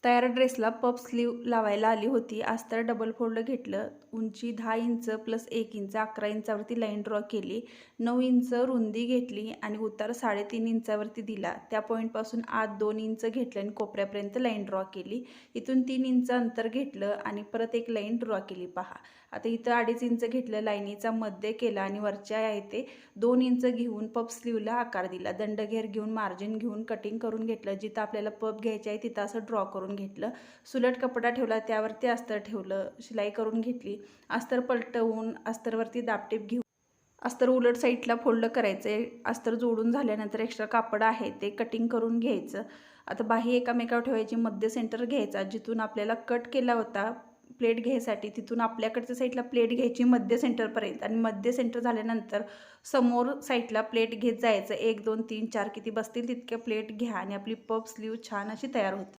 तयार ड्रेसला puff slew लावायला आली होती. अस्तर डबल फोल्ड घेतलं. उंची 10 इंच प्लस 1 इंच 11 इंचावरती लाईन ड्रॉ केली. 9 इंच रुंदी घेतली आणि उतार 3.5 इंचावरती दिला. त्या पॉईंटपासून आत 2 इंच घेतलं आणि कोपऱ्यापर्यंत लाईन ड्रॉ केली. इथून 3 इंच अंतर घेतलं आणि परत एक लाईन ड्रॉ केली. पहा आता इथं 2.5 इंच घेतलं, लाईनीचा मध्य केला आणि वरच्या आहे ते 2 इंच घेऊन पफ स्लीवला आकार दिला. दंडघेर घेऊन मार्जिन घेऊन कटिंग करून घेतलं. जिथं आपल्याला पफ घ्यायची आहे तिथं असं ड्रॉ करून घेतलं. सुलट कपडा ठेवला, त्यावरती अस्तर ठेवलं, शिलाई करून घेतली. अस्तर पलटवून अस्तरवरती दाबटीप घेऊन अस्तर उलट साईडला फोल्ड करायचं. अस्तर जोडून झाल्यानंतर एक्स्ट्रा कापड आहे ते कटिंग करून घ्यायचं. आता बाही एकामेकावर ठेवायची, मध्य सेंटर घ्यायचा. जिथून आपल्याला कट केला होता प्लेट घ्यायसाठी तिथून आपल्याकडच्या साईडला प्लेट घ्यायची मध्य सेंटरपर्यंत आणि मध्य सेंटर झाल्यानंतर समोर साईडला प्लेट घेत जायचं. 1 2 3 4 किती बसतील तितक्या प्लेट घ्या आणि आपली पफ स्लीव छान अशी तयार होते.